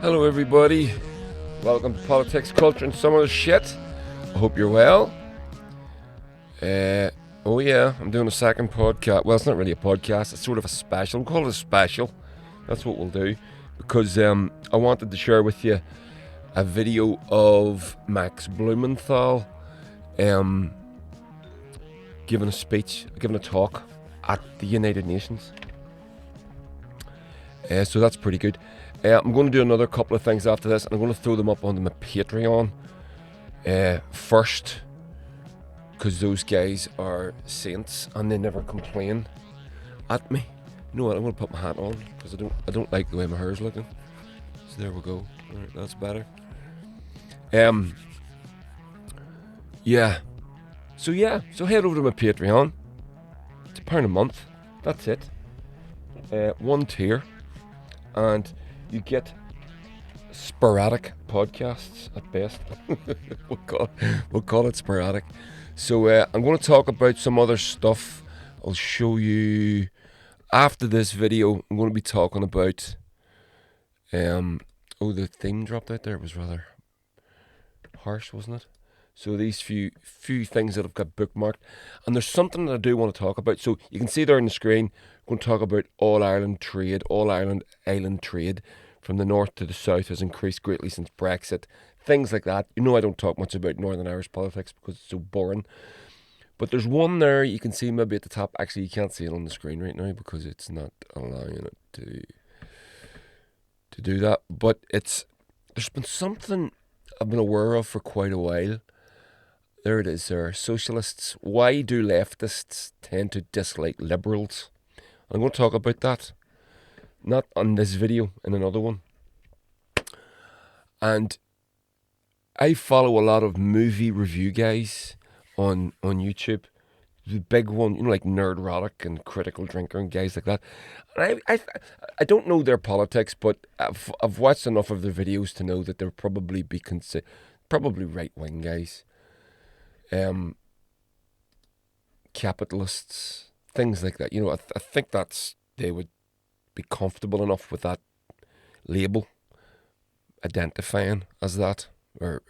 Hello, everybody. Welcome to Politics, Culture, and some other shit. I hope you're well. Oh yeah, I'm doing a second podcast. Well, it's not really a podcast. It's sort of a special. We'll call it a special. That's what we'll do because I wanted to share with you a video of Max Blumenthal giving a speech, giving a talk at the United Nations. So that's pretty good. I'm going to do another couple of things after this, and I'm going to throw them up onto my Patreon first, because those guys are saints and they never complain at me. You know what? I'm going to put my hat on because I don't like the way my hair's looking. So there we go. Right, that's better. Yeah. So head over to my Patreon. It's £1 a month. That's it. One tier, and you get sporadic podcasts at best. we'll call it sporadic. So I'm going to talk about some other stuff. I'll show you after this video. I'm going to be talking about the theme dropped out there. It was rather harsh, wasn't it? So these few things that I've got bookmarked, and there's something that I do want to talk about. So you can see there on the screen, I'm going to talk about All Ireland island trade from the north to the south has increased greatly since Brexit. Things like that. You know, I don't talk much about Northern Irish politics because it's so boring. But there's one there you can see maybe at the top. Actually, you can't see it on the screen right now because it's not allowing it to do that. But there's been something I've been aware of for quite a while. There it is there. Socialists. Why do leftists tend to dislike liberals? I'm going to talk about that. Not on this video, in another one. And I follow a lot of movie review guys on YouTube. The big one, like Nerdrotic and Critical Drinker and guys like that. And I don't know their politics, but I've watched enough of their videos to know that they'll probably be probably right-wing guys. Capitalists, things like that. I think they would be comfortable enough with that label, identifying as that, or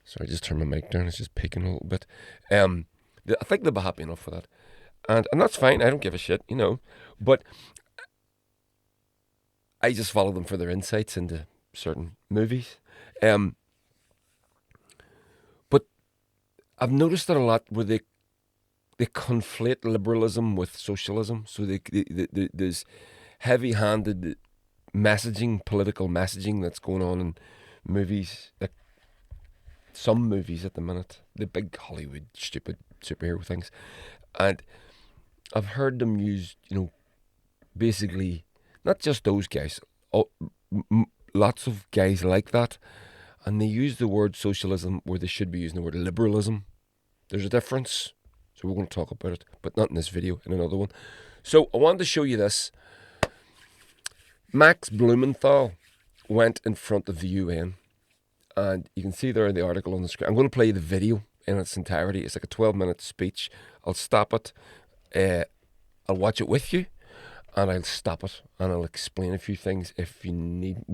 sorry, just turn my mic down. It's just peaking a little bit. I think they'll be happy enough for that, and that's fine. I don't give a shit, But I just follow them for their insights into certain movies. But I've noticed that a lot where they conflate liberalism with socialism. So there's heavy-handed messaging, political messaging that's going on in movies, like some movies at the minute, the big Hollywood stupid superhero things. And I've heard them use, basically, not just those guys, lots of guys like that, and they use the word socialism where they should be using the word liberalism. There's a difference. So we're going to talk about it, but not in this video, in another one. So I wanted to show you this. Max Blumenthal went in front of the UN, and you can see there in the article on the screen. I'm going to play the video in its entirety. It's like a 12-minute speech. I'll stop it. I'll watch it with you, and I'll stop it, and I'll explain a few things if you need,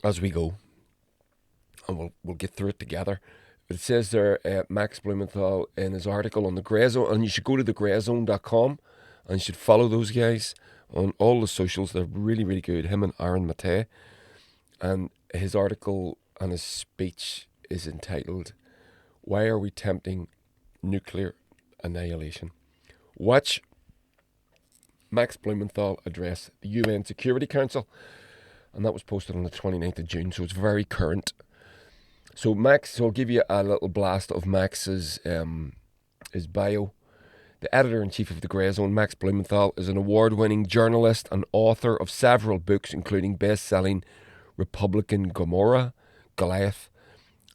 as we go, and we'll get through it together. It says there, Max Blumenthal in his article on the Grey Zone, and you should go to thegreyzone.com and you should follow those guys on all the socials. They're really, really good. Him and Aaron Matei. And his article and his speech is entitled, "Why Are We Tempting Nuclear Annihilation?" Watch Max Blumenthal address the UN Security Council, and that was posted on the 29th of June, so it's very current. So I'll give you a little blast of Max's his bio. The editor-in-chief of the Grey Zone, Max Blumenthal, is an award-winning journalist and author of several books, including best-selling Republican Gomorrah, Goliath,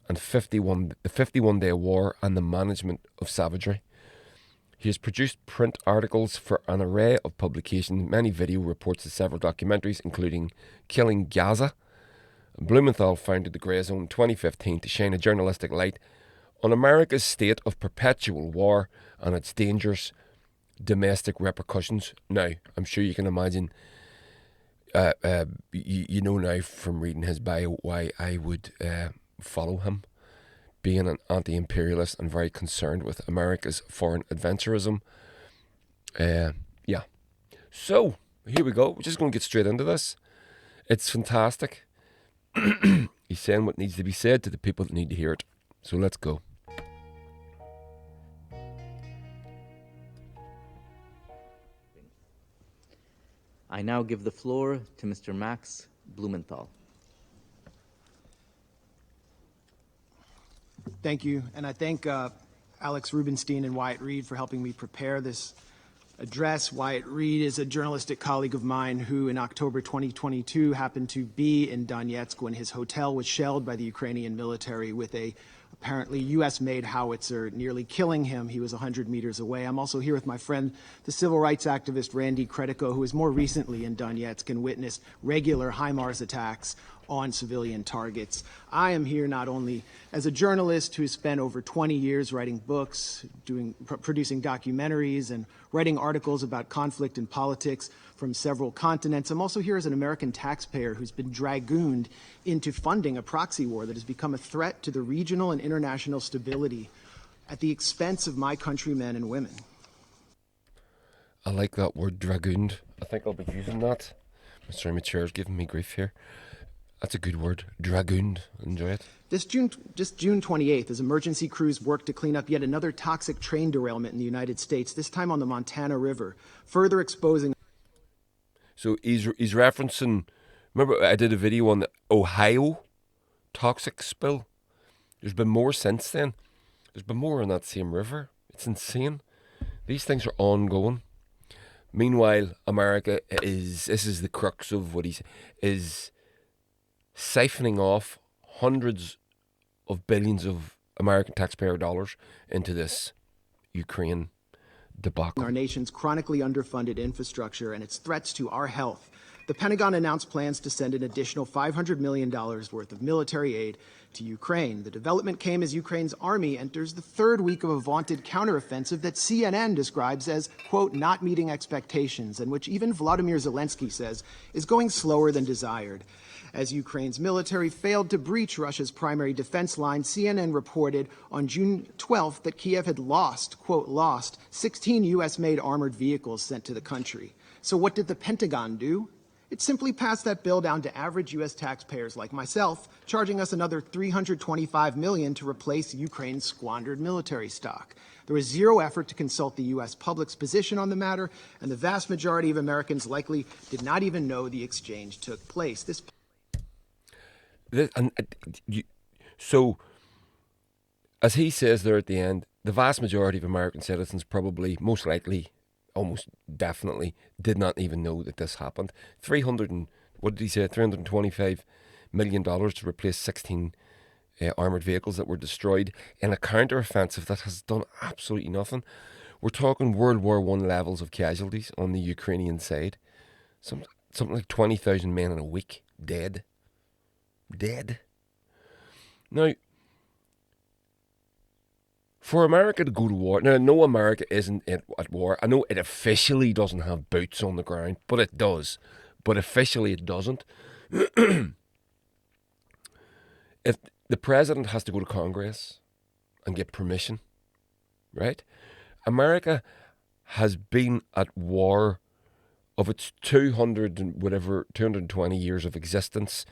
and the 51-Day War and the Management of Savagery. He has produced print articles for an array of publications, many video reports and several documentaries, including Killing Gaza. Blumenthal founded the Grey Zone in 2015 to shine a journalistic light on America's state of perpetual war and its dangers domestic repercussions. Now, I'm sure you can imagine, you know now from reading his bio why I would follow him, being an anti-imperialist and very concerned with America's foreign adventurism. Yeah. So, here we go. We're just going to get straight into this. It's fantastic. He's saying what needs to be said to the people that need to hear it. So let's go. I now give the floor to Mr. Max Blumenthal. Thank you, and I thank Alex Rubenstein and Wyatt Reed for helping me prepare this address. Wyatt Reed is a journalistic colleague of mine who, in October 2022, happened to be in Donetsk when his hotel was shelled by the Ukrainian military with a apparently U.S.-made howitzer, nearly killing him. He was 100 meters away. I'm also here with my friend, the civil rights activist Randy Kretiko, who was more recently in Donetsk and witnessed regular HIMARS attacks on civilian targets. I am here not only as a journalist who spent over 20 years writing books, producing documentaries, and writing articles about conflict and politics from several continents. I'm also here as an American taxpayer who's been dragooned into funding a proxy war that has become a threat to the regional and international stability at the expense of my countrymen and women. I like that word, dragooned. I think I'll be using that. Sorry, my chair's giving me grief here. That's a good word, dragooned. Enjoy it. Just June 28th, as emergency crews worked to clean up yet another toxic train derailment in the United States, this time on the Montana River, further exposing... So he's referencing, remember I did a video on the Ohio toxic spill? There's been more since then. There's been more on that same river. It's insane. These things are ongoing. Meanwhile, America this is the crux of what is siphoning off hundreds of billions of American taxpayer dollars into this Ukraine debacle. Our nation's chronically underfunded infrastructure and its threats to our health. The Pentagon announced plans to send an additional $500 million worth of military aid to Ukraine. The development came as Ukraine's army enters the third week of a vaunted counteroffensive that CNN describes as, quote, not meeting expectations, and which even Volodymyr Zelensky says is going slower than desired. As Ukraine's military failed to breach Russia's primary defense line, CNN reported on June 12th that Kiev had lost, quote, lost 16 U.S.-made armored vehicles sent to the country. So what did the Pentagon do? It simply passed that bill down to average U.S. taxpayers like myself, charging us another $325 million to replace Ukraine's squandered military stock. There was zero effort to consult the U.S. public's position on the matter, and the vast majority of Americans likely did not even know the exchange took place. So, as he says there at the end, the vast majority of American citizens probably, most likely, almost definitely, did not even know that this happened. $325 million to replace 16 armoured vehicles that were destroyed in a counter-offensive that has done absolutely nothing. We're talking World War I levels of casualties on the Ukrainian side. Something like 20,000 men in a week dead. Now, for America to go to war, now I know America isn't at war. I know it officially doesn't have boots on the ground, but it does. But officially it doesn't. If the president has to go to Congress and get permission, right? America has been at war of its 220 years of existence,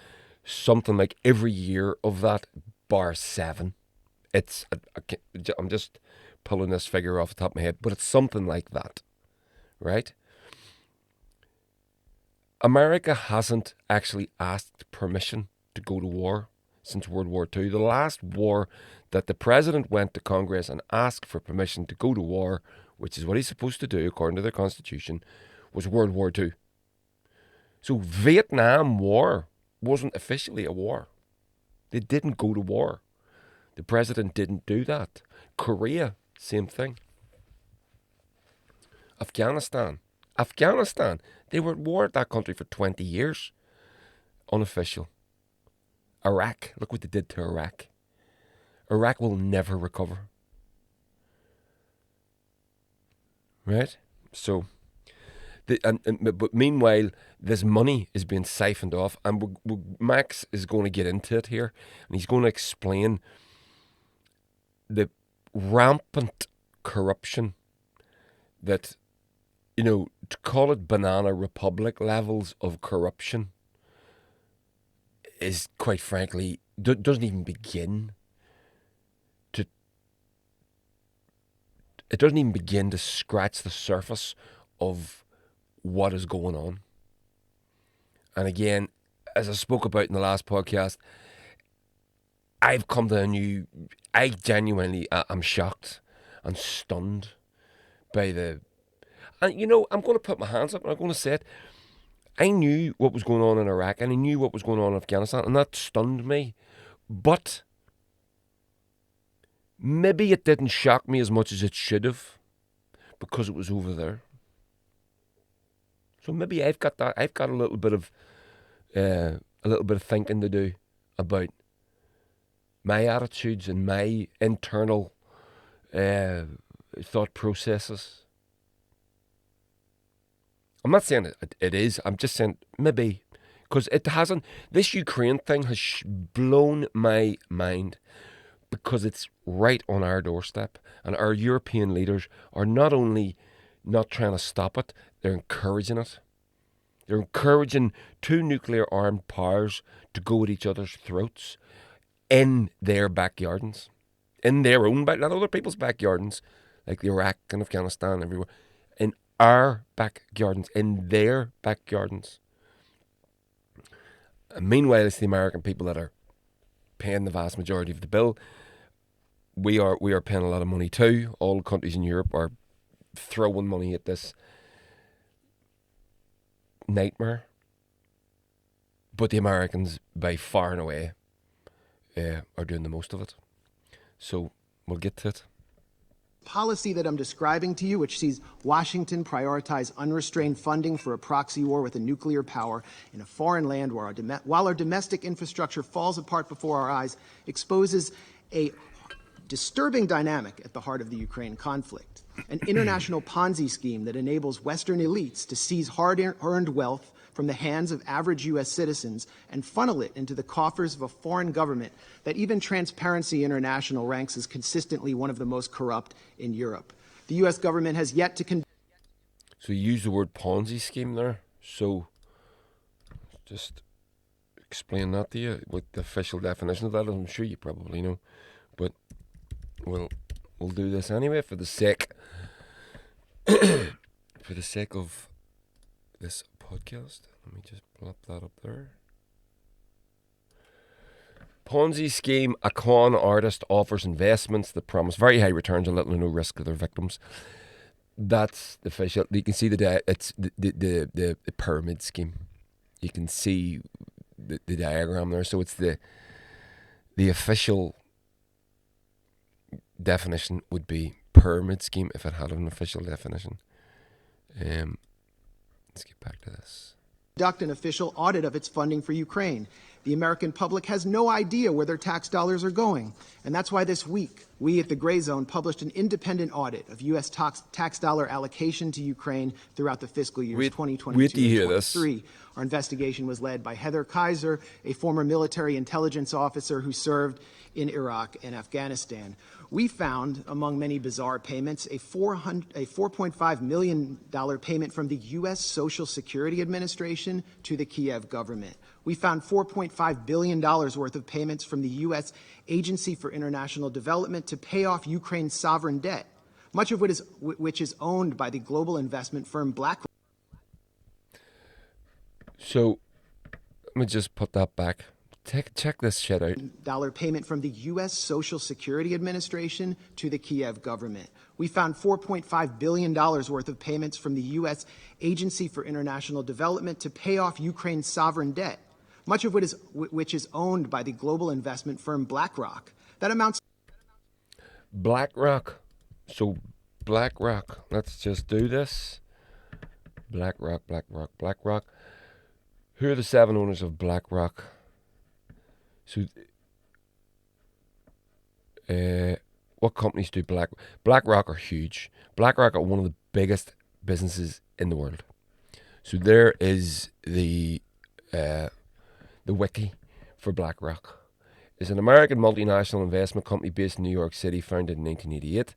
something like every year of that, bar 7. I'm just pulling this figure off the top of my head, but it's something like that, right? America hasn't actually asked permission to go to war since World War II. The last war that the president went to Congress and asked for permission to go to war, which is what he's supposed to do according to the Constitution, was World War II. So Vietnam War wasn't officially a war. They didn't go to war. The president didn't do that. Korea, same thing. Afghanistan, they were at war at that country for 20 years. Unofficial. Iraq, look what they did to Iraq. Iraq will never recover. Right? So, but meanwhile, this money is being siphoned off, and Max is going to get into it here, and he's going to explain the rampant corruption that, to call it banana republic levels of corruption is, quite frankly, doesn't even begin to. It doesn't even begin to scratch the surface of what is going on. And again, as I spoke about in the last podcast, I've come to a new. I genuinely am shocked and stunned by the. And I'm going to put my hands up and I'm going to say it. I knew what was going on in Iraq and I knew what was going on in Afghanistan, and that stunned me. But maybe it didn't shock me as much as it should have, because it was over there. So maybe I've got that. I've got a little bit of thinking to do about my attitudes and my internal thought processes. I'm not saying it is. I'm just saying maybe, because it hasn't. This Ukraine thing has blown my mind, because it's right on our doorstep, and our European leaders are not only not trying to stop it, they're encouraging it. They're encouraging two nuclear-armed powers to go at each other's throats in their backyardens, in their own not other people's backyardens, like Iraq and Afghanistan, everywhere. In our backyardens, in their backyardens. And meanwhile, it's the American people that are paying the vast majority of the bill. We are paying a lot of money too. All countries in Europe are throwing money at this nightmare. But the Americans, by far and away, are doing the most of it. So we'll get to it. Policy that I'm describing to you, which sees Washington prioritize unrestrained funding for a proxy war with a nuclear power in a foreign land while our domestic infrastructure falls apart before our eyes, exposes a disturbing dynamic at the heart of the Ukraine conflict. An international Ponzi scheme that enables Western elites to seize hard-earned wealth from the hands of average U.S. citizens and funnel it into the coffers of a foreign government that even Transparency International ranks as consistently one of the most corrupt in Europe. The U.S. government has yet to So you use the word Ponzi scheme there. So just explain that to you, what the official definition of that is. I'm sure you probably know, but we'll do this anyway for the sake of this podcast. Let me just plop that up there. Ponzi scheme: a con artist offers investments that promise very high returns and little or no risk to their victims. That's the official. You can see it's the pyramid scheme. You can see the diagram there. So it's the official definition would be pyramid scheme if it had an official definition. Let's get back to this. Conduct an official audit of its funding for Ukraine. The American public has no idea where their tax dollars are going. And that's why this week, we at the Gray Zone published an independent audit of U.S. tax dollar allocation to Ukraine throughout the fiscal years 2022 wait till you hear and this. 2023. Our investigation was led by Heather Kaiser, a former military intelligence officer who served in Iraq and Afghanistan. We found, among many bizarre payments, a $4.5 million payment from the U.S. Social Security Administration to the Kiev government. We found $4.5 billion worth of payments from the U.S. Agency for International Development to pay off Ukraine's sovereign debt, much of which is owned by the global investment firm BlackRock. So let me just put that back. Check this shit out. Dollar payment from the U.S. Social Security Administration to the Kiev government. We found $4.5 billion worth of payments from the U.S. Agency for International Development to pay off Ukraine's sovereign debt, much of which is owned by the global investment firm BlackRock. That amounts. BlackRock. So BlackRock. Let's just do this. BlackRock. Who are the 7 owners of BlackRock? So, what companies do BlackRock are huge. BlackRock are one of the biggest businesses in the world. So there is the wiki for BlackRock. It's an American multinational investment company based in New York City, founded in 1988,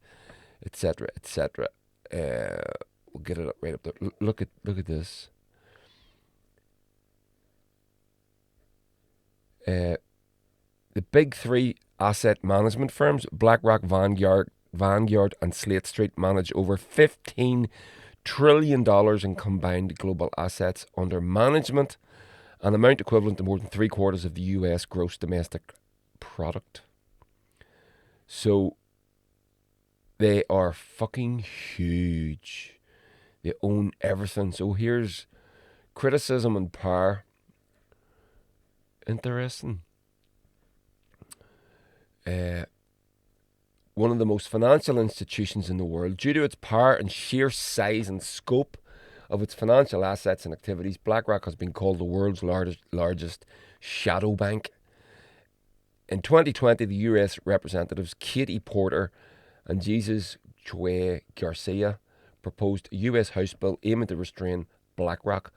etc., etc. We'll get it up right up there. Look at this. The big three asset management firms, BlackRock, Vanguard, and Slate Street, manage over $15 trillion in combined global assets under management, an amount equivalent to more than 3/4 of the US gross domestic product. So they are fucking huge. They own everything. So here's criticism and power. Interesting. One of the most financial institutions in the world, due to its power and sheer size and scope of its financial assets and activities, BlackRock has been called the world's largest shadow bank. In 2020, the US representatives Katie Porter and Jesus Chue Garcia proposed a US House bill aiming to restrain BlackRock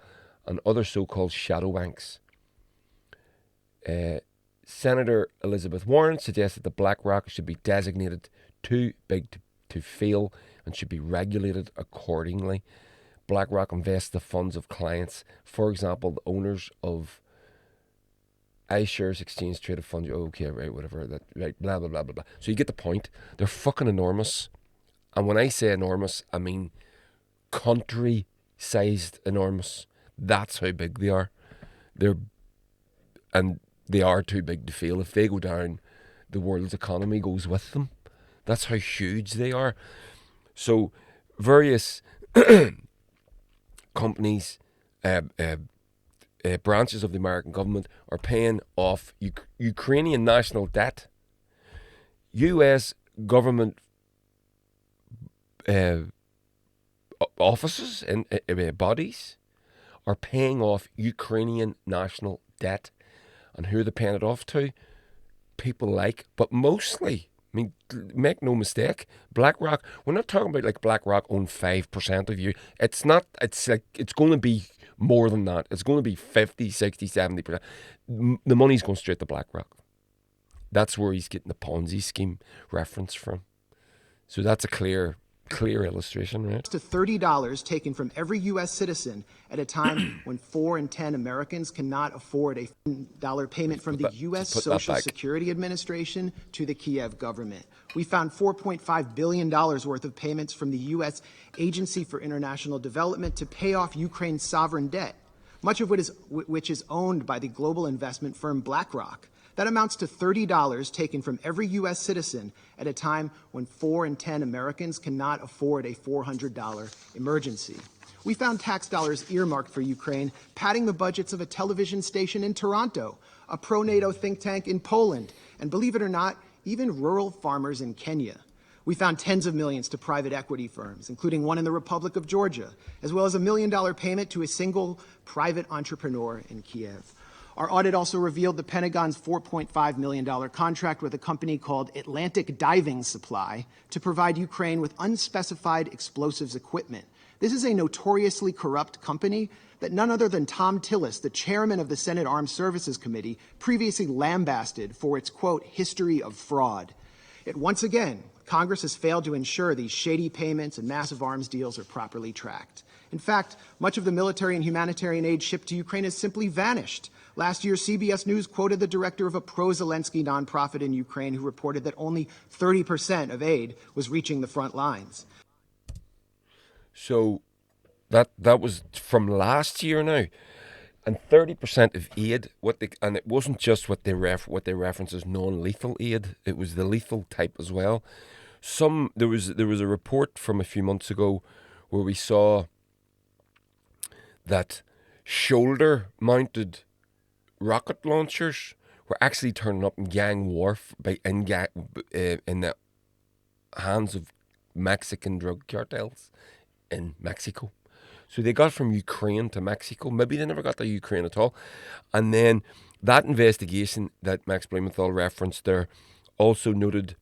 and other so-called shadow banks. Senator Elizabeth Warren suggested that BlackRock should be designated too big to fail and should be regulated accordingly. BlackRock invests the funds of clients, for example, the owners of iShares exchange traded funds. Okay, right, whatever. That right, blah blah blah blah blah. So you get the point. They're fucking enormous, and when I say enormous, I mean country-sized enormous. That's how big they are. They are too big to fail. If they go down, the world's economy goes with them. That's how huge they are. So various companies, branches of the American government are paying off Ukrainian national debt. US government offices and bodies are paying off Ukrainian national debt. And who are they paying it off to? People like, but mostly, I mean, make no mistake, BlackRock, we're not talking about like BlackRock own 5% of you. It's not, it's like, it's going to be more than that. It's going to be 50, 60, 70%. The money's going straight to BlackRock. That's where he's getting the Ponzi scheme reference from. So that's a clear illustration, right? To $30 taken from every U.S. citizen at a time when 4 in 10 Americans cannot afford a $1 payment from the U.S. Social Security Administration to the Kiev government. We found $4.5 billion worth of payments from the U.S. Agency for International Development to pay off Ukraine's sovereign debt, much of which is owned by the global investment firm BlackRock. That amounts to $30 taken from every U.S. citizen at a time when 4 in 10 Americans cannot afford a $400 emergency. We found tax dollars earmarked for Ukraine, padding the budgets of a television station in Toronto, a pro-NATO think tank in Poland, and believe it or not, even rural farmers in Kenya. We found tens of millions to private equity firms, including one in the Republic of Georgia, as well as $1 million payment to a single private entrepreneur in Kiev. Our audit also revealed the Pentagon's $4.5 million contract with a company called Atlantic Diving Supply to provide Ukraine with unspecified explosives equipment. This is a notoriously corrupt company that none other than Tom Tillis, the chairman of the Senate Armed Services Committee, previously lambasted for its, quote, history of fraud. Yet once again, Congress has failed to ensure these shady payments and massive arms deals are properly tracked. In fact, much of the military and humanitarian aid shipped to Ukraine has simply vanished. Last year, CBS News quoted the director of a pro-Zelensky nonprofit in Ukraine who reported that only 30% of aid was reaching the front lines. So that was from last year now. And 30% of aid, and it wasn't just what they reference as non-lethal aid, it was the lethal type as well. There was a report from a few months ago where we saw that shoulder-mounted rocket launchers were actually turning up in gang war in the hands of Mexican drug cartels in Mexico. So they got from Ukraine to Mexico. Maybe they never got to Ukraine at all. And then that investigation that Max Blumenthal referenced there also noted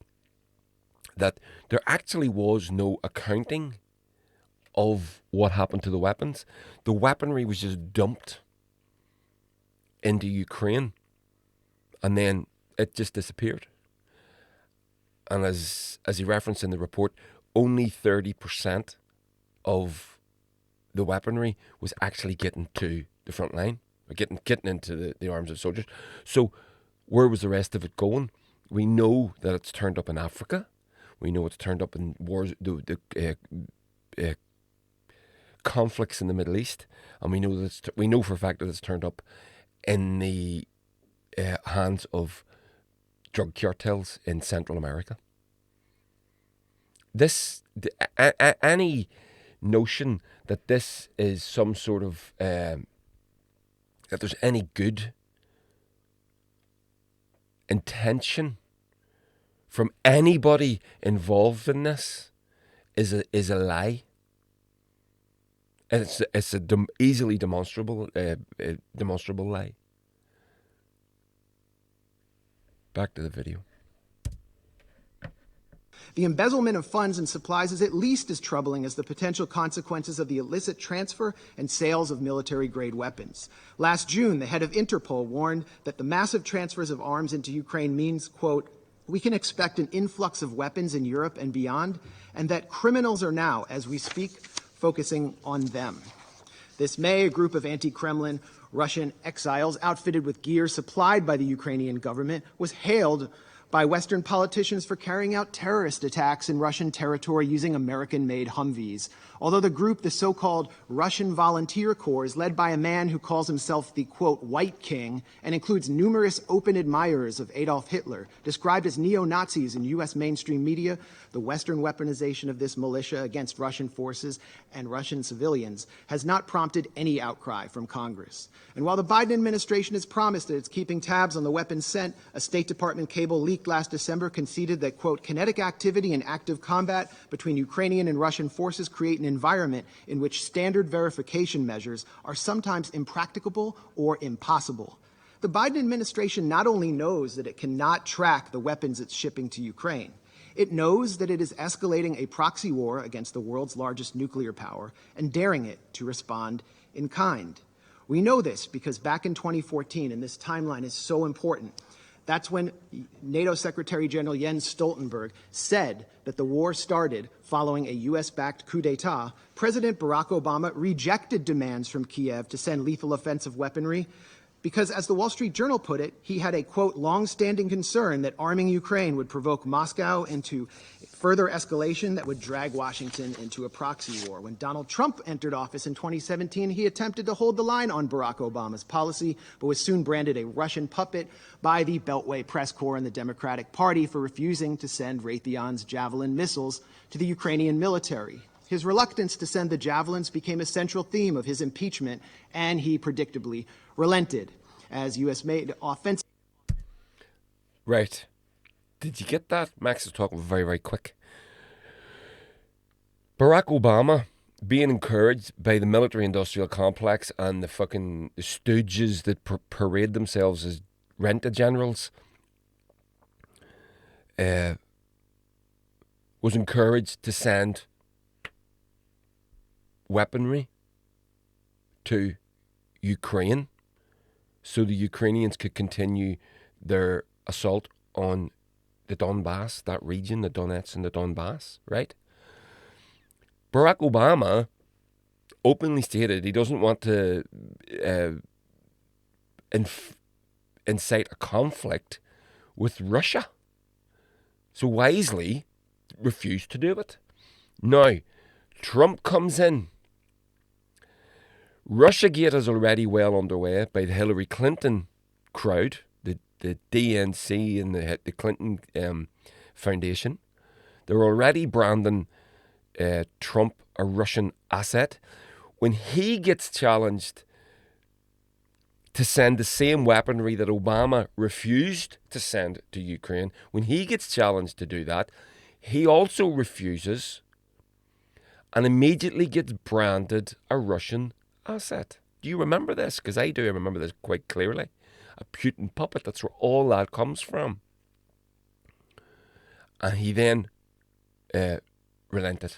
that there actually was no accounting of what happened to the weapons. The weaponry was just dumped into Ukraine, and then it just disappeared. And as he referenced in the report, only 30% of the weaponry was actually getting to the front line, or getting into the arms of soldiers. So where was the rest of it going? We know that it's turned up in Africa. We know it's turned up in wars, the conflicts in the Middle East, and we know for a fact that it's turned up in the hands of drug cartels in Central America. Any notion that this is some sort of that there's any good intention from anybody involved in this is a lie. And it's a easily demonstrable lie. Back to the video. The embezzlement of funds and supplies is at least as troubling as the potential consequences of the illicit transfer and sales of military-grade weapons. Last June, the head of Interpol warned that the massive transfers of arms into Ukraine means, quote, "We can expect an influx of weapons in Europe and beyond, and that criminals are now, as we speak, focusing on them." This May, a group of anti-Kremlin Russian exiles outfitted with gear supplied by the Ukrainian government was hailed by Western politicians for carrying out terrorist attacks in Russian territory using American-made Humvees. Although the group, the so-called Russian Volunteer Corps, is led by a man who calls himself the, quote, White King, and includes numerous open admirers of Adolf Hitler, described as neo-Nazis in U.S. mainstream media, the Western weaponization of this militia against Russian forces and Russian civilians has not prompted any outcry from Congress. And while the Biden administration has promised that it's keeping tabs on the weapons sent, a State Department cable leaked last December conceded that, quote, kinetic activity and active combat between Ukrainian and Russian forces create an environment in which standard verification measures are sometimes impracticable or impossible. The Biden administration not only knows that it cannot track the weapons it's shipping to Ukraine, it knows that it is escalating a proxy war against the world's largest nuclear power and daring it to respond in kind. We know this because back in 2014, and this timeline is so important, that's when NATO Secretary General Jens Stoltenberg said that the war started following a U.S.-backed coup d'etat. President Barack Obama rejected demands from Kiev to send lethal offensive weaponry because, as the Wall Street Journal put it, he had a, quote, long-standing concern that arming Ukraine would provoke Moscow into further escalation that would drag Washington into a proxy war. When Donald Trump entered office in 2017, he attempted to hold the line on Barack Obama's policy, but was soon branded a Russian puppet by the Beltway press corps and the Democratic Party for refusing to send Raytheon's Javelin missiles to the Ukrainian military. His reluctance to send the Javelins became a central theme of his impeachment, and he predictably relented as U.S. made offensive. Right. Did you get that? Max is talking very, very quick. Barack Obama being encouraged by the military-industrial complex and the fucking stooges that parade themselves as rent-a-generals was encouraged to send weaponry to Ukraine so the Ukrainians could continue their assault on the Donbass, that region, the Donetsk and the Donbass, right? Barack Obama openly stated he doesn't want to incite a conflict with Russia. So wisely refused to do it. Now, Trump comes in. Russiagate is already well underway by the Hillary Clinton crowd, the DNC and the Clinton Foundation. They're already branding Trump a Russian asset. When he gets challenged to send the same weaponry that Obama refused to send to Ukraine, when he gets challenged to do that, he also refuses and immediately gets branded a Russian asset. Do you remember this? Because I do remember this quite clearly. A Putin puppet, that's where all that comes from. And he then relented.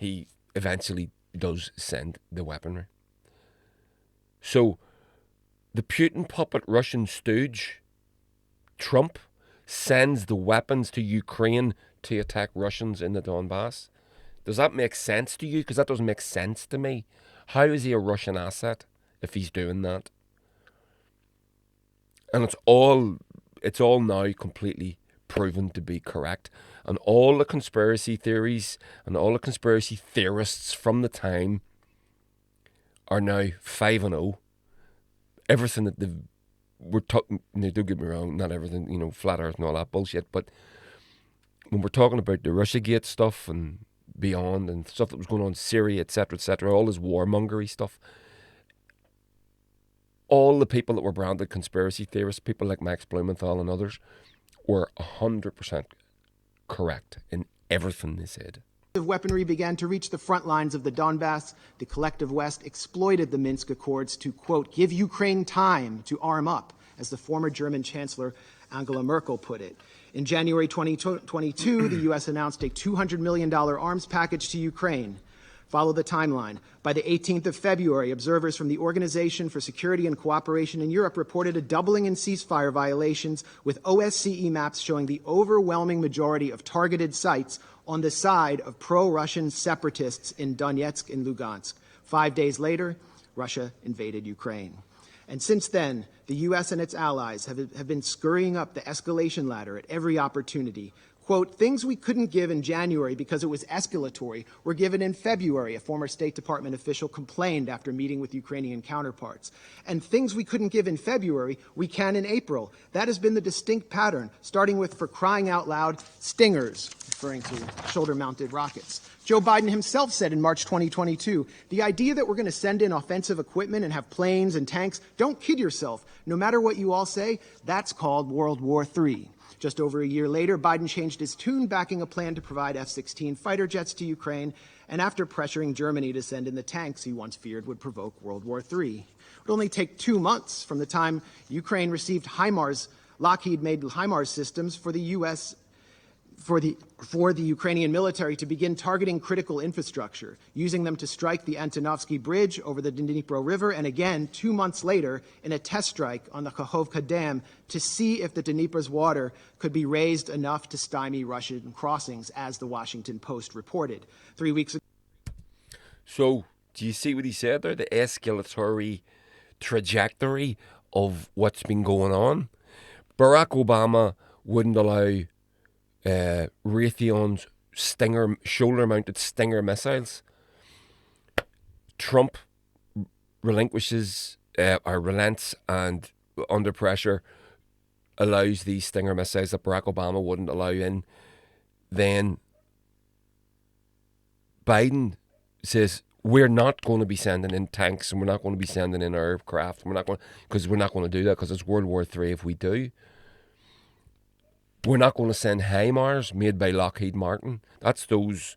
he eventually does send the weaponry. So the Putin puppet Russian stooge, Trump, sends the weapons to Ukraine to attack Russians in the Donbass. Does that make sense to you? Because that doesn't make sense to me. How is he a Russian asset if he's doing that? And it's all now completely proven to be correct. And all the conspiracy theories and all the conspiracy theorists from the time are now 5-0. Everything that we're talking, don't get me wrong, not everything, flat earth and all that bullshit, but when we're talking about the Russiagate stuff and beyond and stuff that was going on in Syria, etc., all this warmongery stuff, all the people that were branded conspiracy theorists, people like Max Blumenthal and others, were 100% correct in everything they said. Weaponry began to reach the front lines of the Donbass. The collective West exploited the Minsk Accords to, quote, give Ukraine time to arm up, as the former German Chancellor Angela Merkel put it. In January 2022, the U.S. announced a $200 million arms package to Ukraine. Follow the timeline. By the 18th of February, observers from the Organization for Security and Cooperation in Europe reported a doubling in ceasefire violations, with OSCE maps showing the overwhelming majority of targeted sites on the side of pro-Russian separatists in Donetsk and Lugansk. 5 days later, Russia invaded Ukraine. And since then, the U.S. and its allies have been scurrying up the escalation ladder at every opportunity. Quote, things we couldn't give in January because it was escalatory were given in February, a former State Department official complained after meeting with Ukrainian counterparts. And things we couldn't give in February, we can in April. That has been the distinct pattern, starting with, for crying out loud, Stingers, referring to shoulder-mounted rockets. Joe Biden himself said in March 2022, the idea that we're going to send in offensive equipment and have planes and tanks, don't kid yourself. No matter what you all say, that's called World War III. Just over a year later, Biden changed his tune, backing a plan to provide F-16 fighter jets to Ukraine, and after pressuring Germany to send in the tanks he once feared would provoke World War III. It would only take 2 months from the time Ukraine received HIMARS, Lockheed-made HIMARS systems, for the U.S. For the Ukrainian military to begin targeting critical infrastructure, using them to strike the Antonovsky Bridge over the Dnipro River, and again 2 months later in a test strike on the Kakhovka Dam to see if the Dnipro's water could be raised enough to stymie Russian crossings, as the Washington Post reported. 3 weeks ago. So, do you see what he said there? The escalatory trajectory of what's been going on. Barack Obama wouldn't allow Raytheon's shoulder-mounted Stinger missiles. Trump relents and under pressure allows these Stinger missiles that Barack Obama wouldn't allow in. Then Biden says, we're not going to be sending in tanks and we're not going to be sending in aircraft. We're not going to do that because it's World War III if we do. We're not going to send HIMARS made by Lockheed Martin. That's those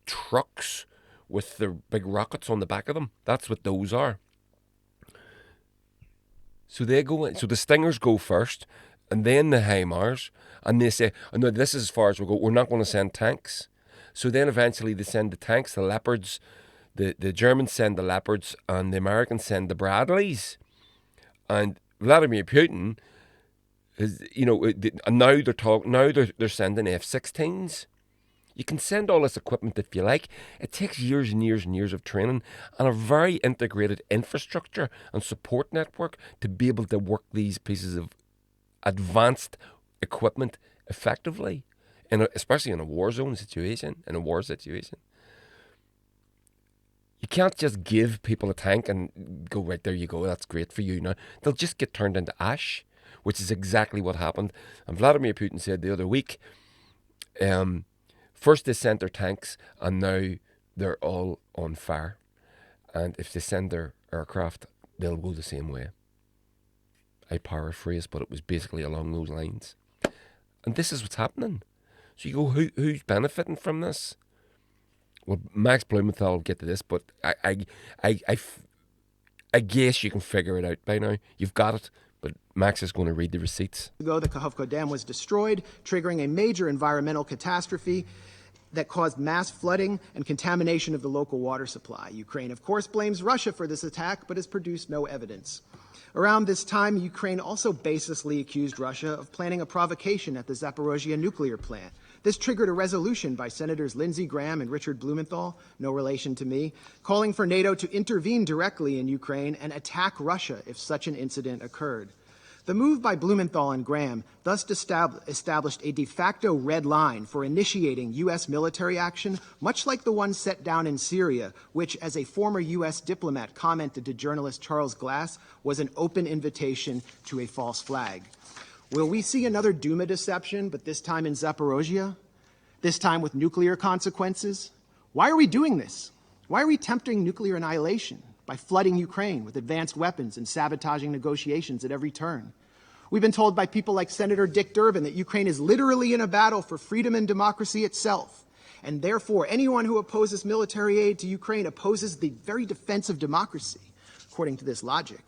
trucks with the big rockets on the back of them. That's what those are. So they go in. So the Stingers go first, and then the HIMARS, and they say, oh, no, this is as far as we'll go. We're not going to send tanks. So then eventually they send the tanks, the Leopards. The Germans send the Leopards, and the Americans send the Bradleys. And Vladimir Putin, and now they're sending F-16s. You can send all this equipment if you like. It takes years and years and years of training and a very integrated infrastructure and support network to be able to work these pieces of advanced equipment effectively, especially in a war situation. You can't just give people a tank and go, right, there you go, that's great for you now. They'll just get turned into ash, which is exactly what happened. And Vladimir Putin said the other week, first they sent their tanks and now they're all on fire. And if they send their aircraft, they'll go the same way. I paraphrase, but it was basically along those lines. And this is what's happening. So you go, who's benefiting from this? Well, Max Blumenthal will get to this, but I guess you can figure it out by now. You've got it. But Max is going to read the receipts. The Kakhovka Dam was destroyed, triggering a major environmental catastrophe. that caused mass flooding and contamination of the local water supply. Ukraine, of course, blames Russia for this attack, but has produced no evidence. Around this time, Ukraine also baselessly accused Russia of planning a provocation at the Zaporozhye nuclear plant. This triggered a resolution by Senators Lindsey Graham and Richard Blumenthal, no relation to me, calling for NATO to intervene directly in Ukraine and attack Russia if such an incident occurred. The move by Blumenthal and Graham thus established a de facto red line for initiating U.S. military action, much like the one set down in Syria, which, as a former U.S. diplomat commented to journalist Charles Glass, was an open invitation to a false flag. Will we see another Duma deception, but this time in Zaporozhye? This time with nuclear consequences? Why are we doing this? Why are we tempting nuclear annihilation by flooding Ukraine with advanced weapons and sabotaging negotiations at every turn? We've been told by people like Senator Dick Durbin that Ukraine is literally in a battle for freedom and democracy itself. And therefore, anyone who opposes military aid to Ukraine opposes the very defense of democracy, according to this logic.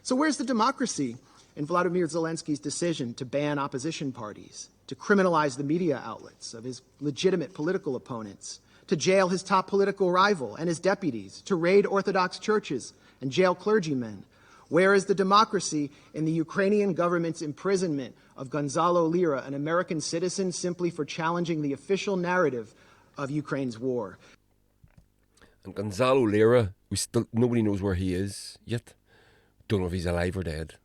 So where's the democracy in Vladimir Zelensky's decision to ban opposition parties, to criminalize the media outlets of his legitimate political opponents, to jail his top political rival and his deputies, to raid Orthodox churches and jail clergymen? Where is the democracy in the Ukrainian government's imprisonment of Gonzalo Lira, an American citizen, simply for challenging the official narrative of Ukraine's war? And Gonzalo Lira, nobody knows where he is yet. Don't know if he's alive or dead.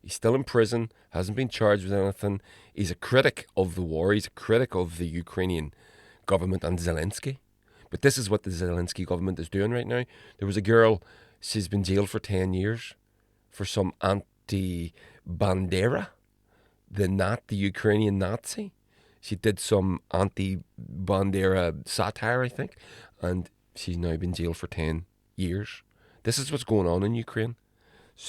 He's still in prison, hasn't been charged with anything. He's a critic of the war. He's a critic of the Ukrainian government and Zelensky. But this is what the Zelensky government is doing right now. There was a girl, she's been jailed for 10 years for some anti-Bandera, the Ukrainian Nazi. She did some anti-Bandera satire, I think, and she's now been jailed for 10 years. This is what's going on in Ukraine.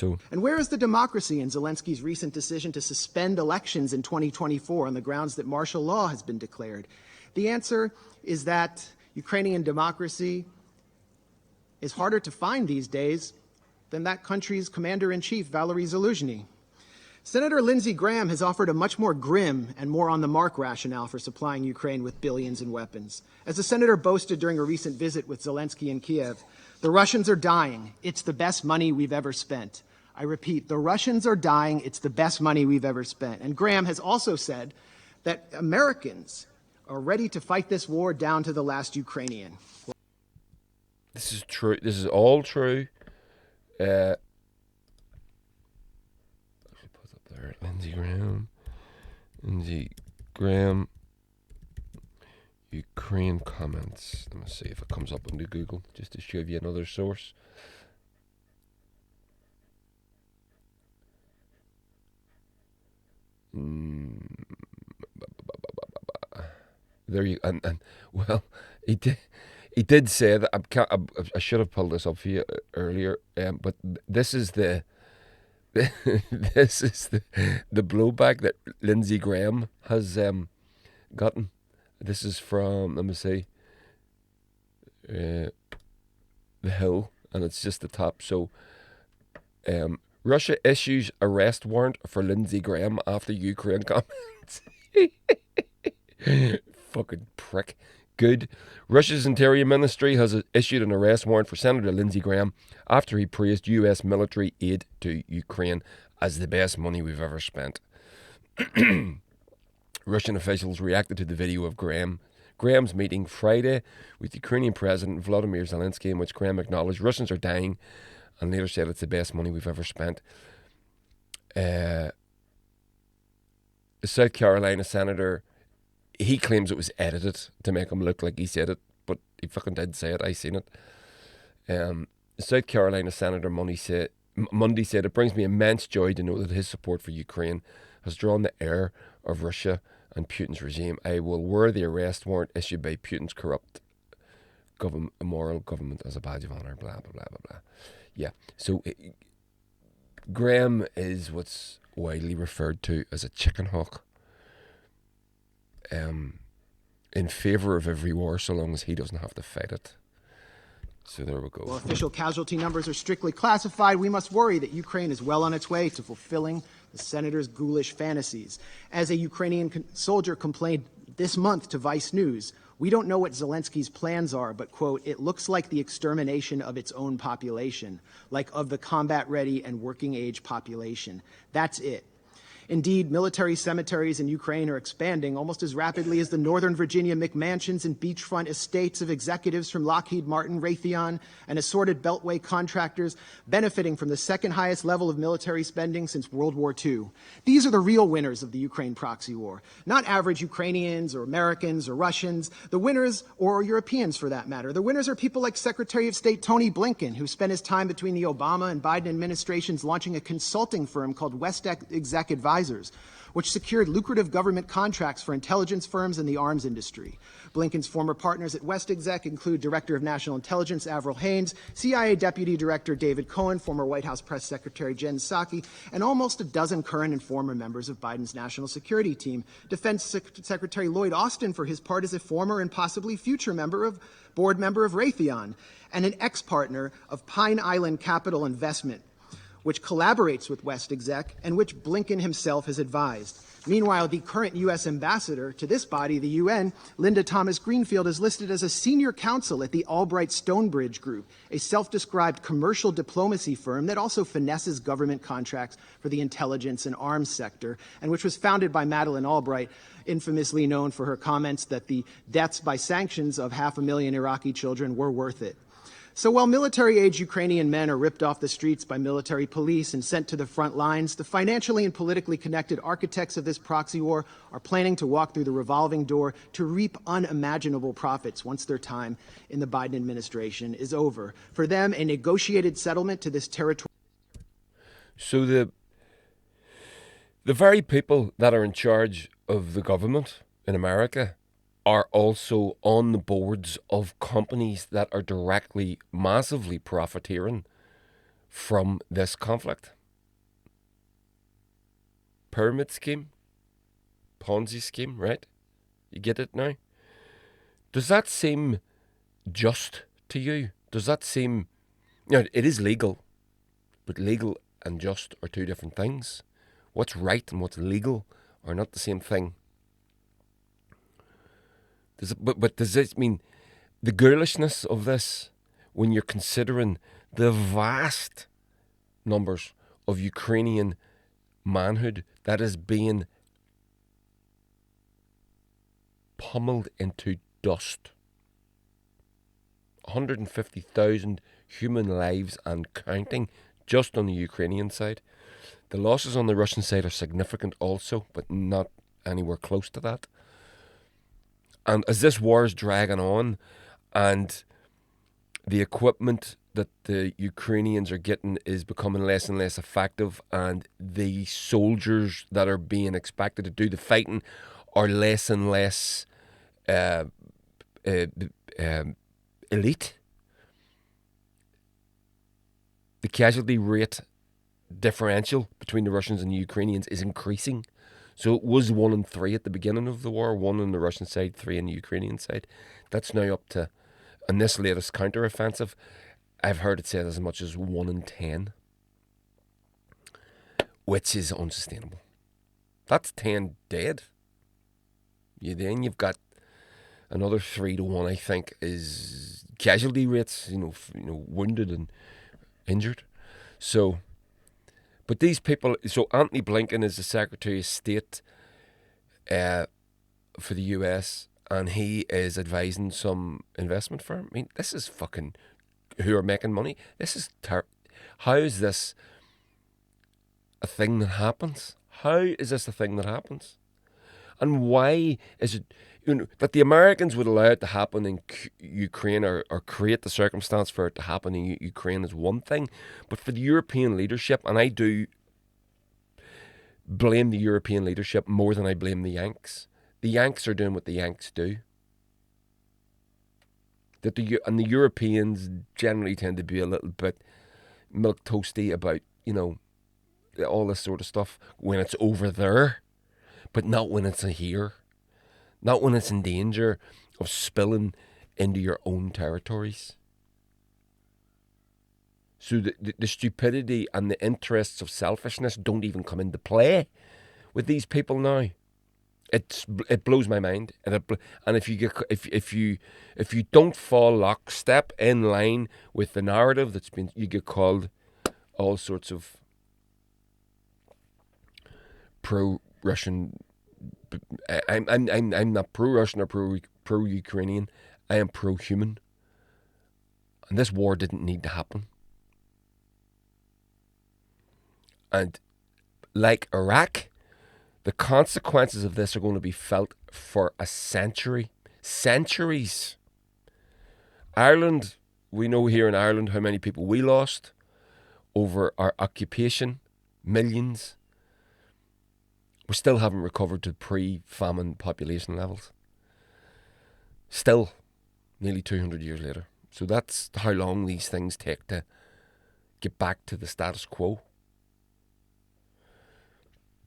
And where is the democracy in Zelensky's recent decision to suspend elections in 2024 on the grounds that martial law has been declared? The answer is that Ukrainian democracy is harder to find these days than that country's commander-in-chief, Valery Zaluzhny. Senator Lindsey Graham has offered a much more grim and more on-the-mark rationale for supplying Ukraine with billions in weapons. As the senator boasted during a recent visit with Zelensky in Kiev, the Russians are dying. It's the best money we've ever spent. I repeat, the Russians are dying. It's the best money we've ever spent. And Graham has also said that Americans are ready to fight this war down to the last Ukrainian. This is true. This is all true. Actually put up there, Lindsey Graham, Ukraine comments. Let me see if it comes up into Google, just to show you another source. There you and well, he did say that I should have pulled this up for you earlier, but this is the blowback that Lindsey Graham has gotten. This is from, let me see, The Hill, and it's just the top. So, Russia issues arrest warrant for Lindsey Graham after Ukraine comments. Fucking prick. Good. Russia's Interior Ministry has issued an arrest warrant for Senator Lindsey Graham after he praised U.S. military aid to Ukraine as the best money we've ever spent. Russian officials reacted to the video of Graham's meeting Friday with Ukrainian President Vladimir Zelensky, in which Graham acknowledged Russians are dying and later said it's the best money we've ever spent. The South Carolina senator, he claims it was edited to make him look like he said it, but he fucking did say it. I seen it. The South Carolina senator Monday said, it brings me immense joy to know that his support for Ukraine has drawn the ire of Russia and Putin's regime. I will wear the arrest warrant issued by Putin's corrupt immoral government as a badge of honor. Blah, blah, blah, blah, blah. Yeah. So Graham is what's widely referred to as a chicken hawk. In favour of every war so long as he doesn't have to fight it. So there we go. While official casualty numbers are strictly classified, we must worry that Ukraine is well on its way to fulfilling the senator's ghoulish fantasies. As a Ukrainian soldier complained this month to Vice News, We don't know what Zelensky's plans are, but, quote, it looks like the extermination of its own population, like of the combat-ready and working-age population. That's it. Indeed, military cemeteries in Ukraine are expanding almost as rapidly as the Northern Virginia McMansions and beachfront estates of executives from Lockheed Martin, Raytheon, and assorted Beltway contractors benefiting from the second highest level of military spending since World War II. These are the real winners of the Ukraine proxy war, not average Ukrainians or Americans or Russians. The winners, or Europeans for that matter, the winners are people like Secretary of State Tony Blinken, who spent his time between the Obama and Biden administrations launching a consulting firm called West Exec Advisors, which secured lucrative government contracts for intelligence firms and the arms industry. Blinken's former partners at West Exec include Director of National Intelligence Avril Haines, CIA Deputy Director David Cohen, former White House Press Secretary Jen Psaki, and almost a dozen current and former members of Biden's national security team. Defense Secretary Lloyd Austin, for his part, is a former and possibly future board member of Raytheon, and an ex-partner of Pine Island Capital Investment, which collaborates with West Exec and which Blinken himself has advised. Meanwhile, the current U.S. ambassador to this body, the UN, Linda Thomas Greenfield, is listed as a senior counsel at the Albright Stonebridge Group, a self-described commercial diplomacy firm that also finesses government contracts for the intelligence and arms sector, and which was founded by Madeleine Albright, infamously known for her comments that the deaths by sanctions of 500,000 Iraqi children were worth it. So while military-age Ukrainian men are ripped off the streets by military police and sent to the front lines, the financially and politically connected architects of this proxy war are planning to walk through the revolving door to reap unimaginable profits once their time in the Biden administration is over. For them, a negotiated settlement to this territory. So the very people that are in charge of the government in America are also on the boards of companies that are directly, massively profiteering from this conflict. Pyramid scheme, Ponzi scheme, right? You get it now? Does that seem just to you? Does that seem... it is legal, but legal and just are two different things. What's right and what's legal are not the same thing. But does this mean the girlishness of this, when you're considering the vast numbers of Ukrainian manhood that is being pummeled into dust? 150,000 human lives and counting just on the Ukrainian side. The losses on the Russian side are significant also, but not anywhere close to that. And as this war is dragging on and the equipment that the Ukrainians are getting is becoming less and less effective, and the soldiers that are being expected to do the fighting are less and less elite, the casualty rate differential between the Russians and the Ukrainians is increasing. So it was 1 in 3 at the beginning of the war, 1 on the Russian side, 3 on the Ukrainian side. That's now up to, in this latest counter-offensive, I've heard it said as much as 1 in 10, which is unsustainable. That's 10 dead. Then you've got another 3 to 1, I think, is casualty rates, wounded and injured. So... But these people, so Anthony Blinken is the Secretary of State for the US, and he is advising some investment firm. I mean, this is fucking who are making money. This is how is this a thing that happens? How is this a thing that happens? And why is it that the Americans would allow it to happen in Ukraine or create the circumstance for it to happen in Ukraine is one thing, but for the European leadership, and I do blame the European leadership more than I blame the Yanks. The Yanks are doing what the Yanks do. And the Europeans generally tend to be a little bit milquetoasty about, all this sort of stuff when it's over there, but not when it's here. Not when it's in danger of spilling into your own territories. So the stupidity and the interests of selfishness don't even come into play with these people now. It blows my mind, and if you don't fall lockstep in line with the narrative that's been, you get called all sorts of pro-Russian. I'm not pro-Russian or pro-Ukrainian. I am pro-human, and this war didn't need to happen. And like Iraq, the consequences of this are going to be felt for a century. Centuries. Ireland, we know here in Ireland how many people we lost over our occupation. Millions. We still haven't recovered to pre-famine population levels. Still, nearly 200 years later. So that's how long these things take to get back to the status quo.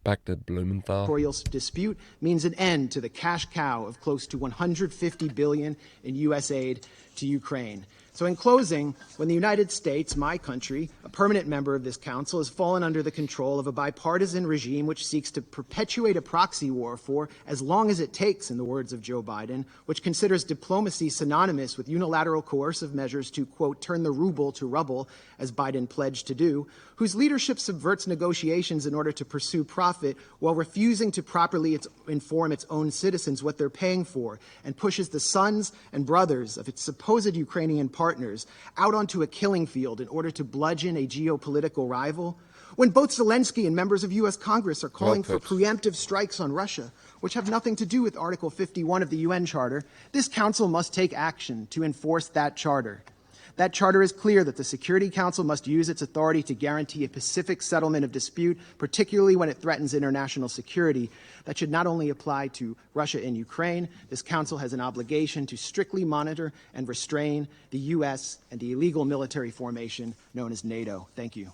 Back to Blumenthal. Dispute means an end to the cash cow of close to $150 billion in U.S. aid to Ukraine. So in closing, when the United States, my country, a permanent member of this council, has fallen under the control of a bipartisan regime which seeks to perpetuate a proxy war for as long as it takes, in the words of Joe Biden, which considers diplomacy synonymous with unilateral coercive measures to, quote, turn the ruble to rubble, as Biden pledged to do, whose leadership subverts negotiations in order to pursue profit while refusing to properly inform its own citizens what they're paying for, and pushes the sons and brothers of its supposed Ukrainian partners out onto a killing field in order to bludgeon a geopolitical rival, when both Zelensky and members of U.S. Congress are calling for preemptive strikes on Russia, which have nothing to do with Article 51 of the UN Charter, this Council must take action to enforce that charter. That charter is clear that the Security Council must use its authority to guarantee a pacific settlement of dispute, particularly when it threatens international security. That should not only apply to Russia and Ukraine. This Council has an obligation to strictly monitor and restrain the U.S. and the illegal military formation known as NATO. Thank you.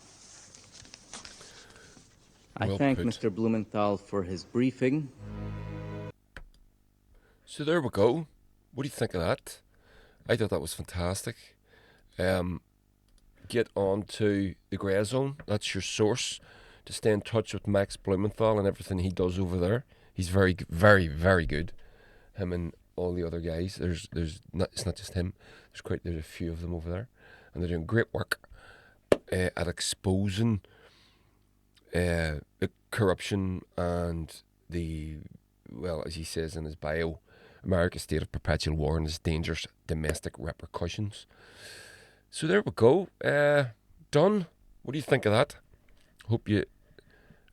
I thank Mr. Blumenthal for his briefing. So there we go. What do you think of that? I thought that was fantastic. Get on to the Grey Zone. That's your source to stay in touch with Max Blumenthal and everything he does over there. He's very, very, very good. Him and all the other guys. It's not just him. There's a few of them over there, and they're doing great work at exposing the corruption and as he says in his bio, America's state of perpetual war and its dangerous domestic repercussions. So there we go. Done. What do you think of that? Hope you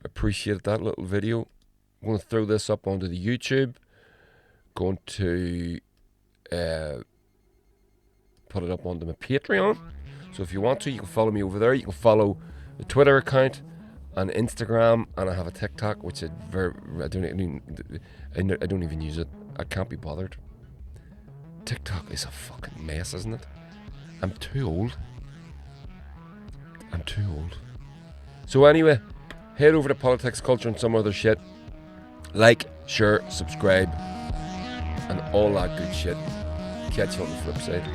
appreciated that little video. I'm going to throw this up onto the YouTube. Going to put it up onto my Patreon. So if you want to, you can follow me over there. You can follow the Twitter account and Instagram, and I have a TikTok, which I don't even use it. I can't be bothered. TikTok is a fucking mess, isn't it? I'm too old. So anyway, head over to Politics, Culture and some other shit. Like, share, subscribe, and all that good shit. Catch you on the flip side.